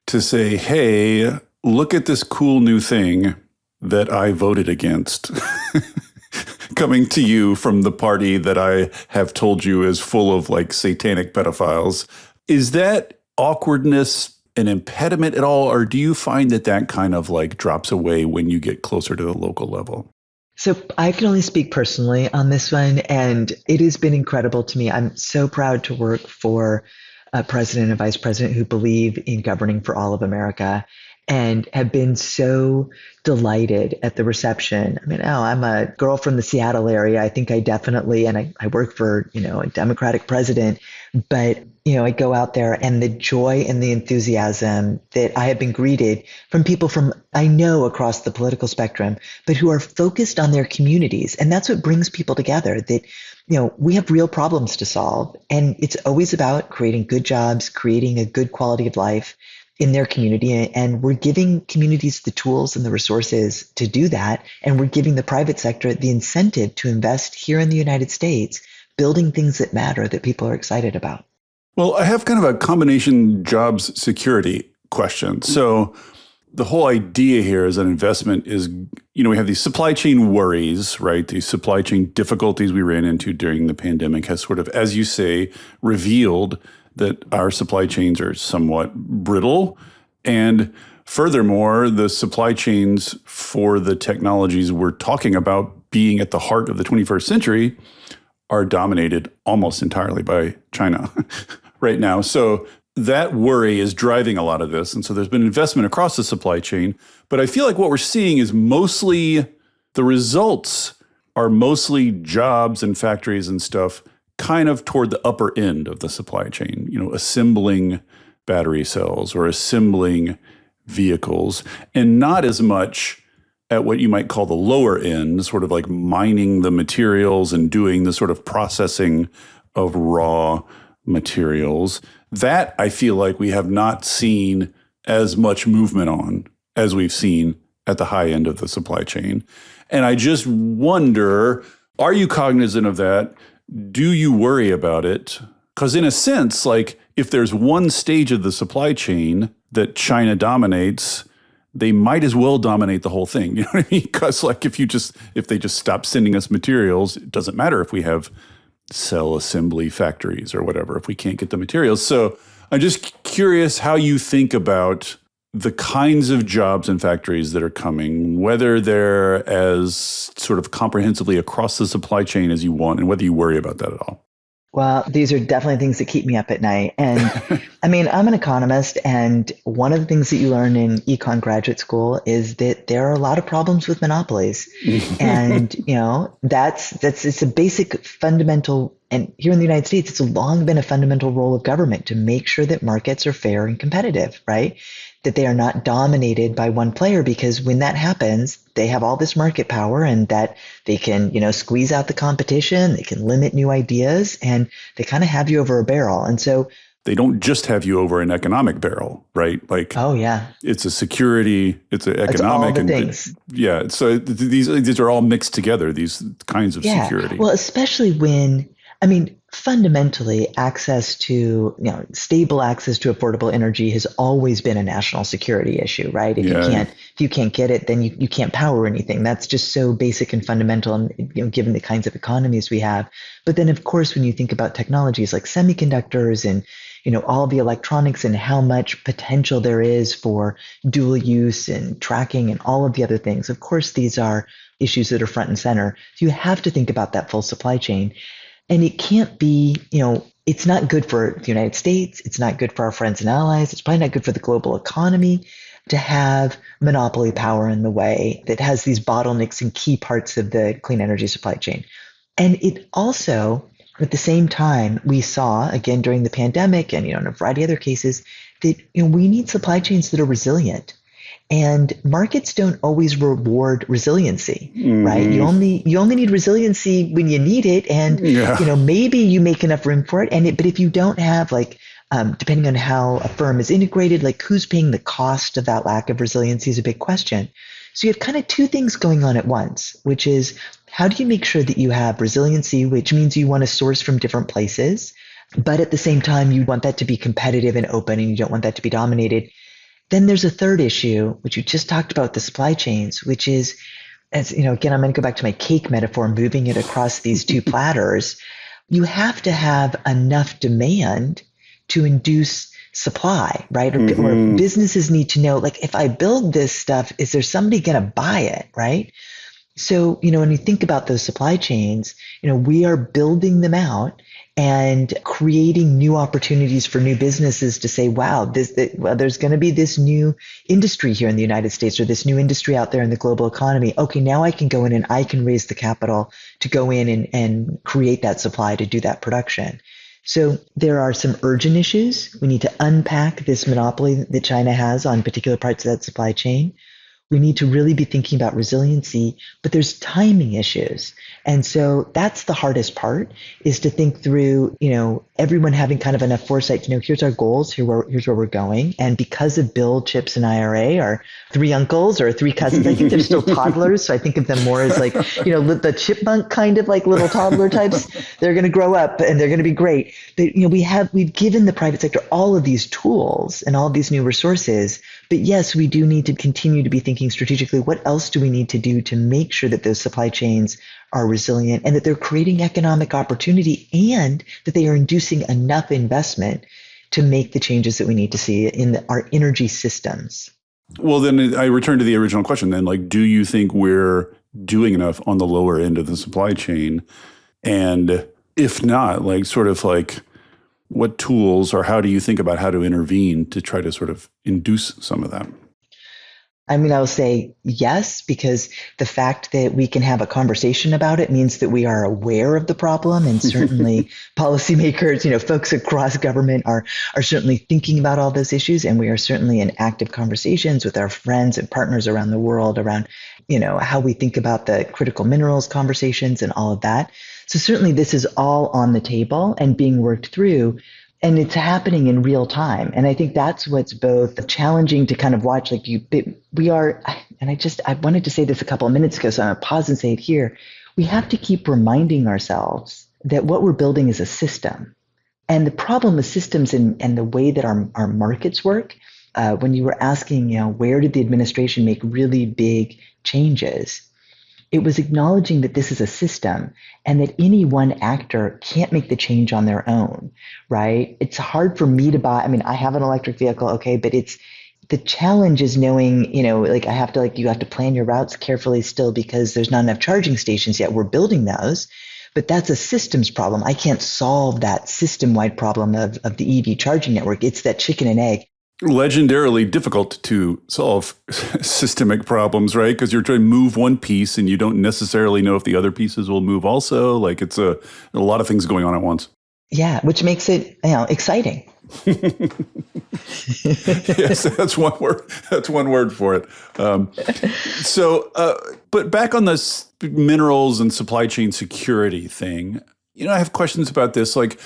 to say, hey, look at this cool new thing that I voted against coming to you from the party that I have told you is full of like satanic pedophiles? Is that awkwardness an impediment at all? Or do you find that kind of like drops away when you get closer to the local level? So I can only speak personally on this one, and it has been incredible to me. I'm so proud to work for a president and vice president who believe in governing for all of America and have been so delighted at the reception. I mean, I'm a girl from the Seattle area. I think I definitely, and I work for, a Democratic president, but, I go out there and the joy and the enthusiasm that I have been greeted from people from, I know, across the political spectrum, but who are focused on their communities. And that's what brings people together, that, we have real problems to solve. And it's always about creating good jobs, creating a good quality of life in their community. And we're giving communities the tools and the resources to do that. And we're giving the private sector the incentive to invest here in the United States, building things that matter that people are excited about. Well, I have kind of a combination jobs security question. So the whole idea here is that investment is, we have these supply chain worries, right? These supply chain difficulties we ran into during the pandemic has sort of, as you say, revealed that our supply chains are somewhat brittle. And furthermore, the supply chains for the technologies we're talking about being at the heart of the 21st century are dominated almost entirely by China right now. So that worry is driving a lot of this. And so there's been investment across the supply chain. But I feel like what we're seeing is mostly the results are mostly jobs and factories and stuff kind of toward the upper end of the supply chain, assembling battery cells or assembling vehicles, and not as much at what you might call the lower end, sort of like mining the materials and doing the sort of processing of raw materials. That I feel like we have not seen as much movement on as we've seen at the high end of the supply chain. And I just wonder, are you cognizant of that? Do you worry about it? Because in a sense, like if there's one stage of the supply chain that China dominates, they might as well dominate the whole thing. You know what I mean? Because like if they just stop sending us materials, it doesn't matter if we have cell assembly factories or whatever, if we can't get the materials. So I'm just curious how you think about the kinds of jobs and factories that are coming, whether they're as sort of comprehensively across the supply chain as you want, and whether you worry about that at all. Well, these are definitely things that keep me up at night. And I mean, I'm an economist, and one of the things that you learn in econ graduate school is that there are a lot of problems with monopolies. And, it's a basic fundamental, and here in the United States, it's long been a fundamental role of government to make sure that markets are fair and competitive, right? That they are not dominated by one player, because when that happens, they have all this market power and that they can, squeeze out the competition, they can limit new ideas, and they kind of have you over a barrel. And so they don't just have you over an economic barrel, right? Like, oh yeah, it's a security, it's an it's all economic, the and things. yeah. So these are all mixed together. These kinds of Yeah. security. Well, especially when, I mean, fundamentally, access to, stable access to affordable energy has always been a national security issue, right? If you can't get it, then you can't power anything. That's just so basic and fundamental, and, given the kinds of economies we have. But then, of course, when you think about technologies like semiconductors and, all the electronics and how much potential there is for dual use and tracking and all of the other things, of course, these are issues that are front and center. So you have to think about that full supply chain. And it can't be, it's not good for the United States. It's not good for our friends and allies. It's probably not good for the global economy to have monopoly power in the way that has these bottlenecks in key parts of the clean energy supply chain. And it also, at the same time, we saw, again, during the pandemic and, in a variety of other cases, that, we need supply chains that are resilient. And markets don't always reward resiliency, right? You only need resiliency when you need it, and maybe you make enough room for it. But if you don't have, like, depending on how a firm is integrated, like, who's paying the cost of that lack of resiliency is a big question. So you have kind of two things going on at once, which is, how do you make sure that you have resiliency, which means you want to source from different places, but at the same time you want that to be competitive and open, and you don't want that to be dominated. Then there's a third issue, which you just talked about, the supply chains, which is, as again, I'm going to go back to my cake metaphor, moving it across these two platters. You have to have enough demand to induce supply, right? Or businesses need to know, like, if I build this stuff, is there somebody going to buy it, right? So, when you think about those supply chains, we are building them out and creating new opportunities for new businesses to say, wow, there's going to be this new industry here in the United States, or this new industry out there in the global economy. Okay, now I can go in and I can raise the capital to go in and create that supply to do that production. So there are some urgent issues. We need to unpack this monopoly that China has on particular parts of that supply chain. We need to really be thinking about resiliency, but there's timing issues. And so that's the hardest part, is to think through, everyone having kind of enough foresight to know, here's our goals, here's where we're going. And because of Bill, Chips, and IRA are three uncles or three cousins, I think they're still toddlers. So I think of them more as like, the chipmunk kind of like little toddler types. They're going to grow up and they're going to be great. But, we've given the private sector all of these tools and all of these new resources. But yes, we do need to continue to be thinking strategically, what else do we need to do to make sure that those supply chains are resilient and that they're creating economic opportunity, and that they are inducing enough investment to make the changes that we need to see in our energy systems. Well, then I return to the original question then, like, do you think we're doing enough on the lower end of the supply chain? And if not, like, sort of like, what tools, or how do you think about how to intervene to try to sort of induce some of that? I mean, I will say yes, because the fact that we can have a conversation about it means that we are aware of the problem. And certainly policymakers, folks across government are certainly thinking about all those issues. And we are certainly in active conversations with our friends and partners around the world around, how we think about the critical minerals conversations and all of that. So certainly this is all on the table and being worked through. And it's happening in real time. And I think that's what's both challenging to kind of watch, like we are, and I wanted to say this a couple of minutes ago, so I'm going to pause and say it here. We have to keep reminding ourselves that what we're building is a system. And the problem with systems and the way that our markets work, when you were asking, where did the administration make really big changes? It was acknowledging that this is a system and that any one actor can't make the change on their own, right? It's hard for me to buy. I mean, I have an electric vehicle, okay, but the challenge is knowing, you have to plan your routes carefully still, because there's not enough charging stations yet. We're building those. But that's a systems problem. I can't solve that system-wide problem of the EV charging network. It's that chicken and egg. Legendarily difficult to solve systemic problems, right? Because you're trying to move one piece and you don't necessarily know if the other pieces will move also. Like it's a lot of things going on at once. Yeah, which makes it, exciting. Yes, that's one word. That's one word for it. But back on this minerals and supply chain security thing, I have questions about this. Like,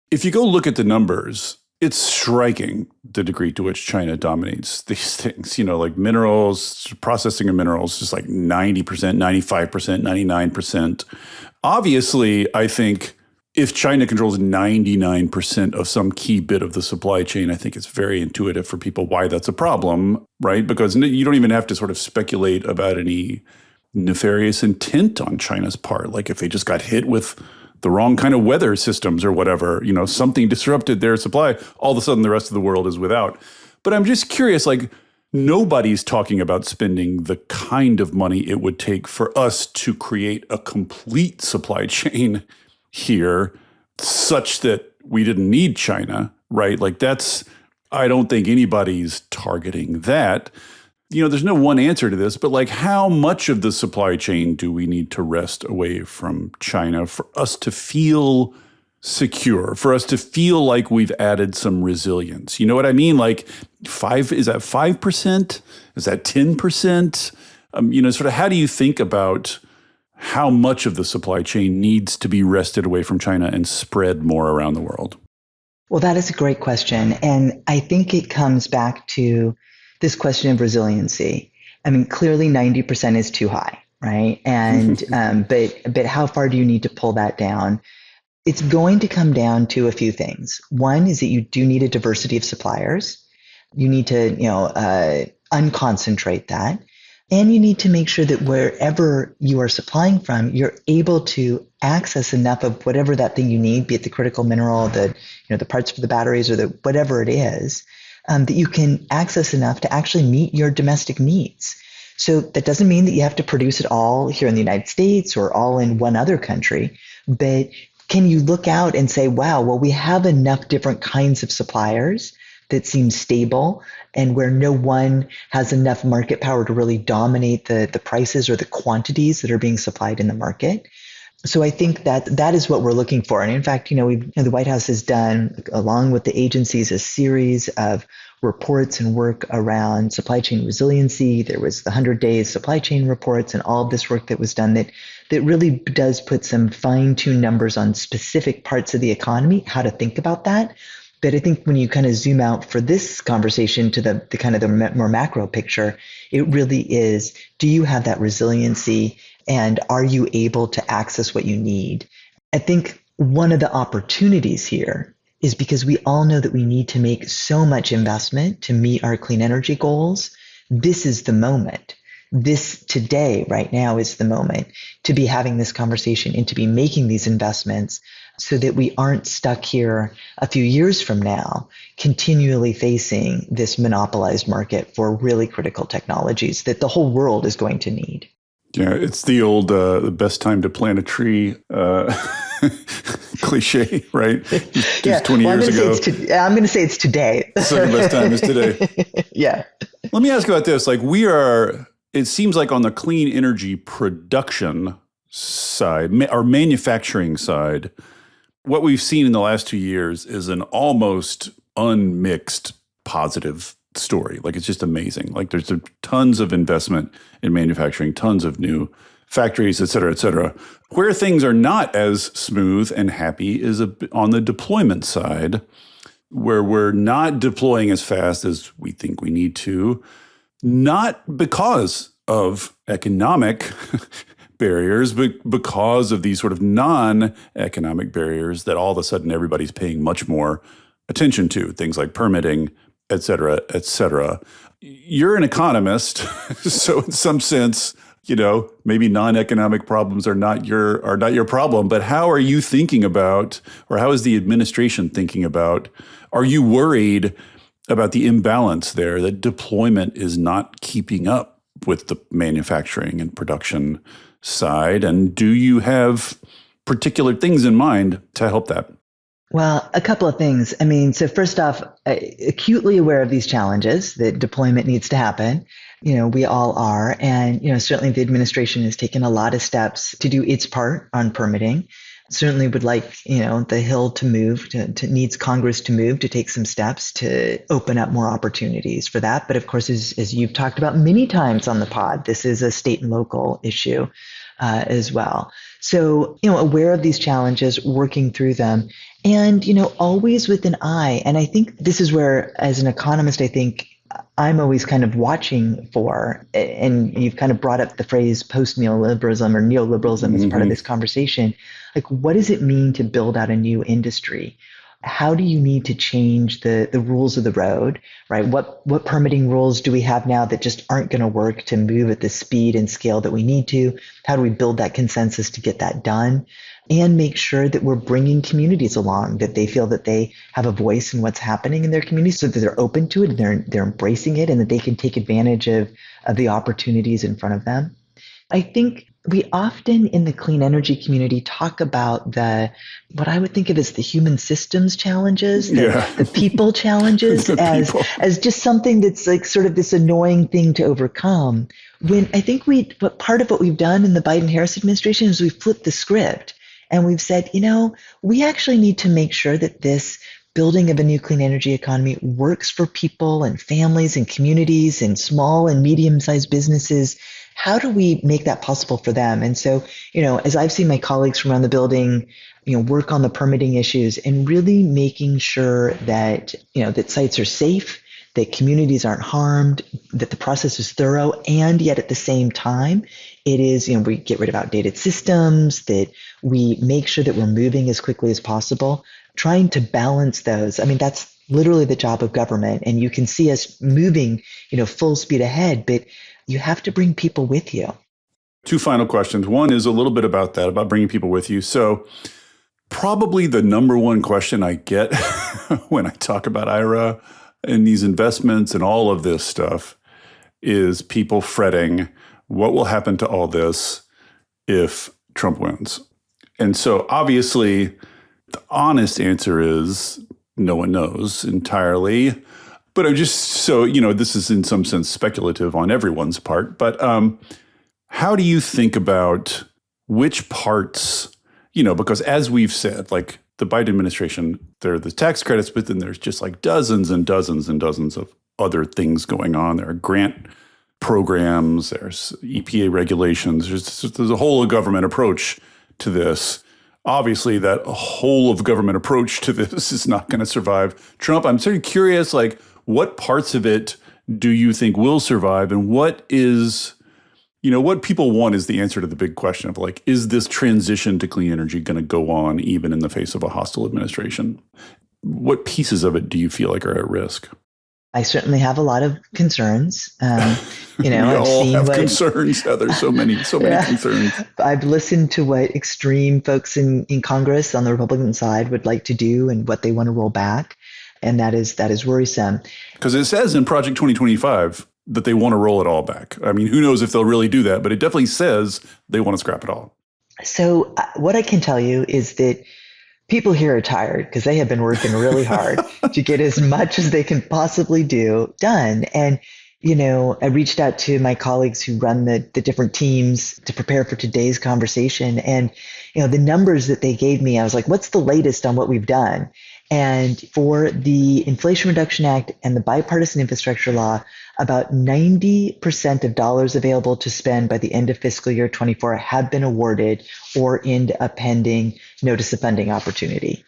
if you go look at the numbers, it's striking the degree to which China dominates these things. Like minerals, processing of minerals, just like 90%, 95%, 99%. Obviously, I think if China controls 99% of some key bit of the supply chain, I think it's very intuitive for people why that's a problem, right? Because you don't even have to sort of speculate about any nefarious intent on China's part. Like if they just got hit with the wrong kind of weather systems or whatever, something disrupted their supply, all of a sudden the rest of the world is without. But I'm just curious, like nobody's talking about spending the kind of money it would take for us to create a complete supply chain here such that we didn't need China, right? Like I don't think anybody's targeting that. There's no one answer to this, but like how much of the supply chain do we need to wrest away from China for us to feel secure, for us to feel like we've added some resilience? You know what I mean? Like is that 5%? Is that 10%? Sort of how do you think about how much of the supply chain needs to be wrested away from China and spread more around the world? Well, that is a great question. And I think it comes back to this question of resiliency. I mean, clearly 90% is too high, right? And but how far do you need to pull that down? It's going to come down to a few things. One is that you do need a diversity of suppliers. You need to, unconcentrate that. And you need to make sure that wherever you are supplying from, you're able to access enough of whatever that thing you need, be it the critical mineral, the parts for the batteries, or whatever it is, that you can access enough to actually meet your domestic needs. So that doesn't mean that you have to produce it all here in the United States or all in one other country, but can you look out and say, wow, well, we have enough different kinds of suppliers that seem stable and where no one has enough market power to really dominate the prices or the quantities that are being supplied in the market. So I think that is what we're looking for. And in fact, the White House has done, along with the agencies, a series of reports and work around supply chain resiliency. There was the 100 days supply chain reports and all of this work that was done that really does put some fine-tuned numbers on specific parts of the economy, how to think about that. But I think when you kind of zoom out for this conversation to the kind of the more macro picture, it really is, do you have that resiliency and are you able to access what you need? I think one of the opportunities here is because we all know that we need to make so much investment to meet our clean energy goals. This is the moment. This today, right now, is the moment to be having this conversation and to be making these investments so that we aren't stuck here a few years from now, continually facing this monopolized market for really critical technologies that the whole world is going to need. Yeah, it's the old the best time to plant a tree cliche, right? Just 20 years ago. I'm going to say it's today. The second best time is today. Yeah. Let me ask about this. Like it seems like on the clean energy production side or manufacturing side, what we've seen in the last 2 years is an almost unmixed positive story. Like it's just amazing. Like there's tons of investment in manufacturing, tons of new factories, et cetera, et cetera. Where things are not as smooth and happy is on the deployment side, where we're not deploying as fast as we think we need to, not because of economic barriers, but because of these sort of non-economic barriers that all of a sudden everybody's paying much more attention to, things like permitting, et cetera, et cetera. You're an economist, so in some sense, maybe non-economic problems are not your problem, but how are you thinking about, or how is the administration thinking about, are you worried about the imbalance there, that deployment is not keeping up with the manufacturing and production side? And do you have particular things in mind to help that? Well, a couple of things. I mean, so first off, acutely aware of these challenges that deployment needs to happen. We all are. And, certainly the administration has taken a lot of steps to do its part on permitting. Certainly would like, the Hill to move, to needs Congress to move, to take some steps to open up more opportunities for that. But of course, as you've talked about many times on the pod, this is a state and local issue as well. So, aware of these challenges, working through them, and, always with an eye. And I think this is where, as an economist, I think I'm always kind of watching for, and you've kind of brought up the phrase post-neoliberalism or neoliberalism as part of this conversation. Like, what does it mean to build out a new industry? How do you need to change the rules of the road, right? What permitting rules do we have now that just aren't going to work to move at the speed and scale that we need to? How do we build that consensus to get that done? And make sure that we're bringing communities along, that they feel that they have a voice in what's happening in their community, so that they're open to it and they're embracing it, and that they can take advantage of the opportunities in front of them. I think we often in the clean energy community talk about what I would think of as the human systems challenges, the people challenges, as just something that's like sort of this annoying thing to overcome. When I think part of what we've done in the Biden-Harris administration is we've flipped the script. And we've said, we actually need to make sure that this building of a new clean energy economy works for people and families and communities and small and medium-sized businesses. How do we make that possible for them? And so, as I've seen my colleagues from around the building, work on the permitting issues and really making sure that, that sites are safe, that communities aren't harmed, that the process is thorough, and yet at the same time, it is, we get rid of outdated systems, that we make sure that we're moving as quickly as possible, trying to balance those. I mean, that's literally the job of government. And you can see us moving, full speed ahead, but you have to bring people with you. Two final questions. One is a little bit about that, about bringing people with you. So probably the number one question I get when I talk about IRA and these investments and all of this stuff is people fretting, what will happen to all this if Trump wins? And so obviously the honest answer is no one knows entirely. But I'm just this is in some sense speculative on everyone's part. But how do you think about which parts, because as we've said, like the Biden administration, there are the tax credits, but then there's just like dozens and dozens and dozens of other things going on. There are grant programs, there's EPA regulations, there's a whole of government approach to this. Obviously, that whole of government approach to this is not going to survive Trump. I'm sort of curious, like, what parts of it do you think will survive, and what is, what people want is the answer to the big question of like, is this transition to clean energy going to go on even in the face of a hostile administration? What pieces of it do you feel like are at risk? I certainly have a lot of concerns. We all have concerns, Heather. So many concerns. I've listened to what extreme folks in Congress on the Republican side would like to do and what they want to roll back. And that is worrisome. Because it says in Project 2025 that they want to roll it all back. I mean, who knows if they'll really do that, but it definitely says they want to scrap it all. So what I can tell you is that people here are tired because they have been working really hard to get as much as they can possibly do done. And, I reached out to my colleagues who run the different teams to prepare for today's conversation. And, the numbers that they gave me, I was like, what's the latest on what we've done? And for the Inflation Reduction Act and the bipartisan infrastructure law, about 90% of dollars available to spend by the end of fiscal year 24 have been awarded or in a pending notice of funding opportunity.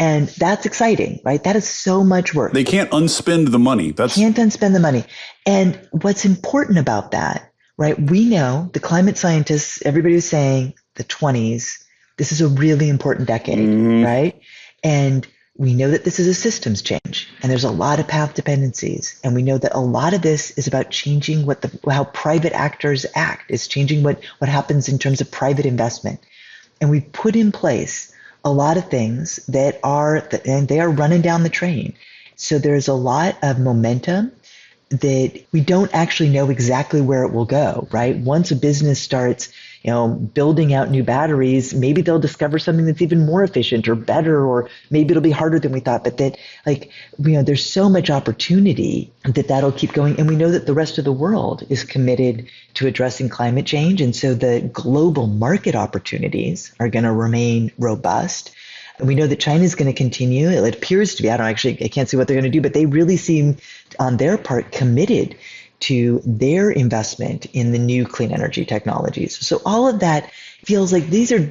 And that's exciting, right? That is so much work. They can't unspend the money. Can't unspend the money. And what's important about that, right? We know the climate scientists, everybody was saying the 20s, this is a really important decade, right? And we know that this is a systems change, and there's a lot of path dependencies. And we know that a lot of this is about changing how private actors act. It's changing what happens in terms of private investment. And we put in place a lot of things and they are running down the train. So there's a lot of momentum that we don't actually know exactly where it will go, right? Once a business starts, building out new batteries, maybe they'll discover something that's even more efficient or better, or maybe it'll be harder than we thought. But that, there's so much opportunity that'll keep going. And we know that the rest of the world is committed to addressing climate change. And so the global market opportunities are going to remain robust. And we know that China is going to continue. It appears to be, I can't see what they're going to do, but they really seem on their part committed to their investment in the new clean energy technologies. So all of that feels like these are,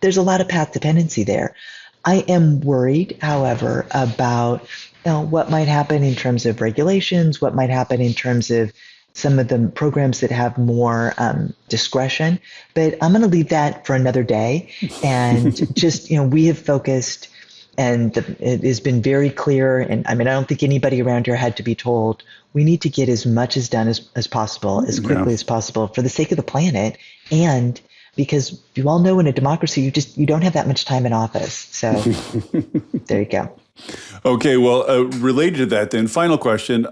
there's a lot of path dependency there. I am worried, however, about what might happen in terms of regulations, what might happen in terms of some of the programs that have more discretion. But I'm going to leave that for another day. And just, we have focused, and it has been very clear. And I don't think anybody around here had to be told, we need to get as much as done as possible, as quickly as possible for the sake of the planet. And because you all know in a democracy, you don't have that much time in office. So there you go. Okay, well, related to that then, final question.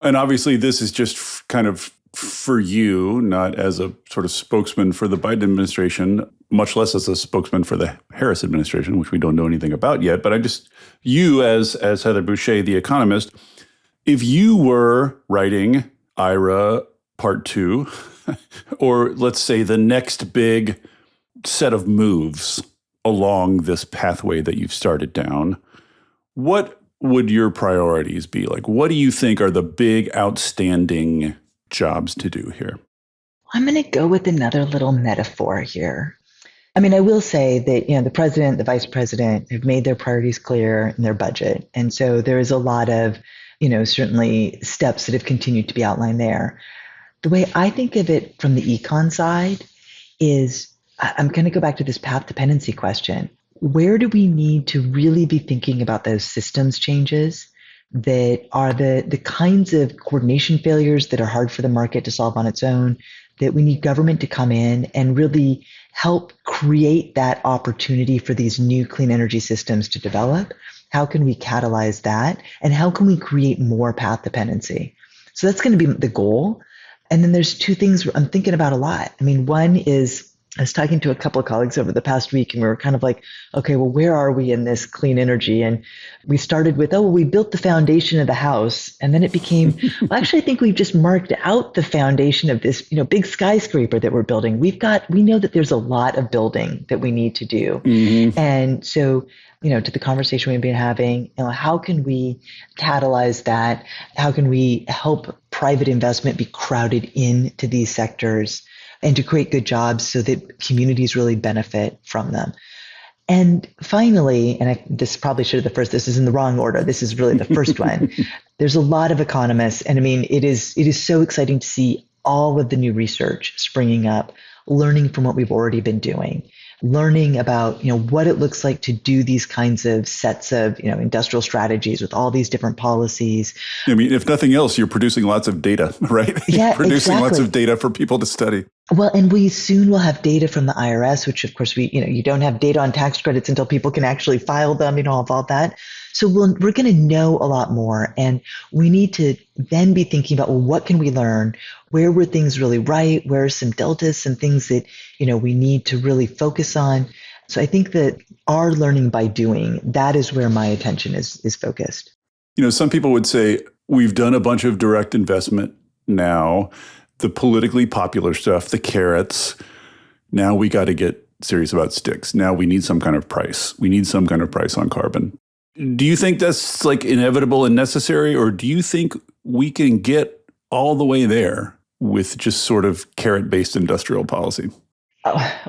And obviously this is just kind of for you, not as a sort of spokesman for the Biden administration, much less as a spokesman for the Harris administration, which we don't know anything about yet. But you as Heather Boushey, the economist, if you were writing IRA Part 2, or let's say the next big set of moves along this pathway that you've started down, what would your priorities be? Like, what do you think are the big outstanding jobs to do here? I'm going to go with another little metaphor here. I will say that, the president, the vice president have made their priorities clear in their budget. And so there is a lot of, certainly steps that have continued to be outlined there. The way I think of it from the econ side is I'm going to go back to this path dependency question. Where do we need to really be thinking about those systems changes that are the kinds of coordination failures that are hard for the market to solve on its own, that we need government to come in and really help create that opportunity for these new clean energy systems to develop? How can we catalyze that? And how can we create more path dependency? So that's going to be the goal. And then there's two things I'm thinking about a lot. One is, I was talking to a couple of colleagues over the past week, and we were kind of like, okay, well, where are we in this clean energy? And we started with, we built the foundation of the house. And then it became, well, actually, I think we've just marked out the foundation of this, big skyscraper that we're building. We know that there's a lot of building that we need to do. Mm-hmm. And so, to the conversation we've been having, how can we catalyze that? How can we help private investment be crowded into these sectors and to create good jobs so that communities really benefit from them? And finally, and this probably should have the first, this is in the wrong order. This is really the first one. There's a lot of economists. And it is so exciting to see all of the new research springing up, learning from what we've already been doing, learning about, what it looks like to do these kinds of sets of, industrial strategies with all these different policies. If nothing else, you're producing lots of data, right? Yeah, you're producing exactly. Lots of data for people to study. Well, and we soon will have data from the IRS, which of course you don't have data on tax credits until people can actually file them, all that. So we're going to know a lot more, and we need to then be thinking about, well, what can we learn? Where were things really right? Where are some deltas, some things that, we need to really focus on? So I think that our learning by doing, that is where my attention is focused. Some people would say, we've done a bunch of direct investment now, the politically popular stuff, the carrots. Now we got to get serious about sticks. Now we need some kind of price. We need some kind of price on carbon. Do you think that's like inevitable and necessary, or do you think we can get all the way there with just sort of carrot-based industrial policy?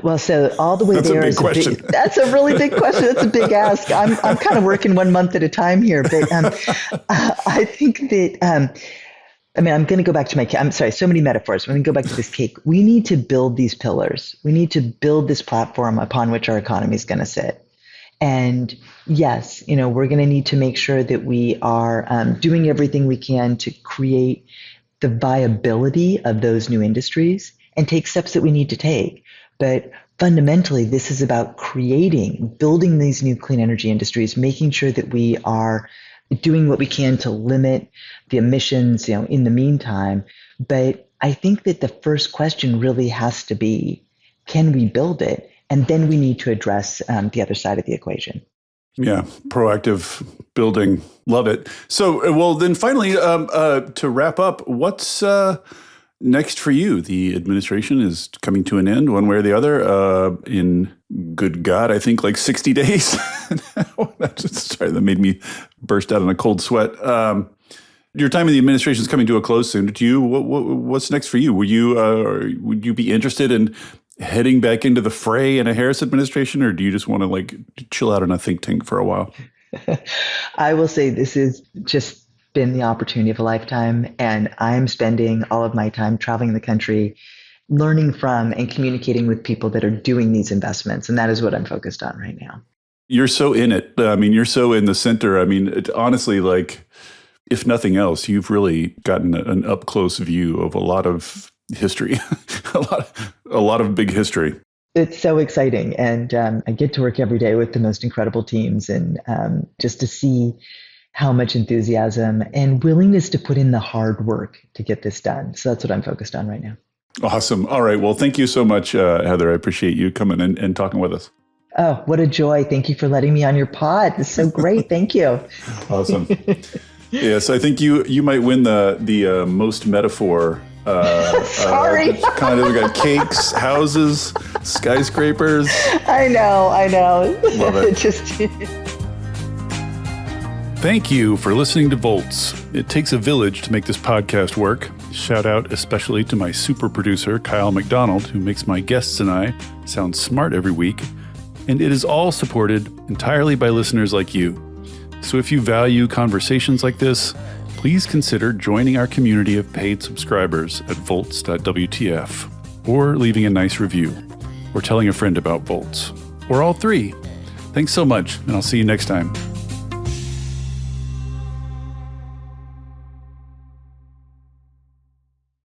Well, so all the way that's there a big is question. That's a really big question. That's a big ask. I'm kind of working 1 month at a time here, but I think that I'm going to go back to I'm sorry, so many metaphors. I'm going to go back to this cake. We need to build these pillars. We need to build this platform upon which our economy is going to sit. And yes, we're going to need to make sure that we are doing everything we can to create the viability of those new industries and take steps that we need to take. But fundamentally, this is about building these new clean energy industries, making sure that we are doing what we can to limit the emissions, in the meantime. But I think that the first question really has to be, can we build it? And then we need to address the other side of the equation. Yeah, proactive building. Love it. So, well, then finally, to wrap up, what's next for you? The administration is coming to an end one way or the other in, good God, I think like 60 days. Sorry, that made me burst out in a cold sweat. Your time in the administration is coming to a close soon. What's next for you? Would you be interested in heading back into the fray in a Harris administration, or do you just want to like chill out in a think tank for a while? I will say this has just been the opportunity of a lifetime, and I'm spending all of my time traveling the country, learning from and communicating with people that are doing these investments, and that is what I'm focused on right now. You're so in it. I mean, you're so in the center. I mean, honestly, like, if nothing else, you've really gotten an up close view of a lot of history, a lot of big history. It's so exciting. And I get to work every day with the most incredible teams, and just to see how much enthusiasm and willingness to put in the hard work to get this done. So that's what I'm focused on right now. Awesome. All right. Well, thank you so much, Heather. I appreciate you coming and talking with us. Oh, what a joy. Thank you for letting me on your pod. It's so great. Thank you. Awesome. Yes, I think you might win the most metaphor. Sorry. Kind of got cakes, houses, skyscrapers. I know. Love it. Thank you for listening to Volts. It takes a village to make this podcast work. Shout out especially to my super producer, Kyle McDonald, who makes my guests and I sound smart every week. And it is all supported entirely by listeners like you. So if you value conversations like this, please consider joining our community of paid subscribers at volts.wtf, or leaving a nice review, or telling a friend about Volts, or all three. Thanks so much, and I'll see you next time.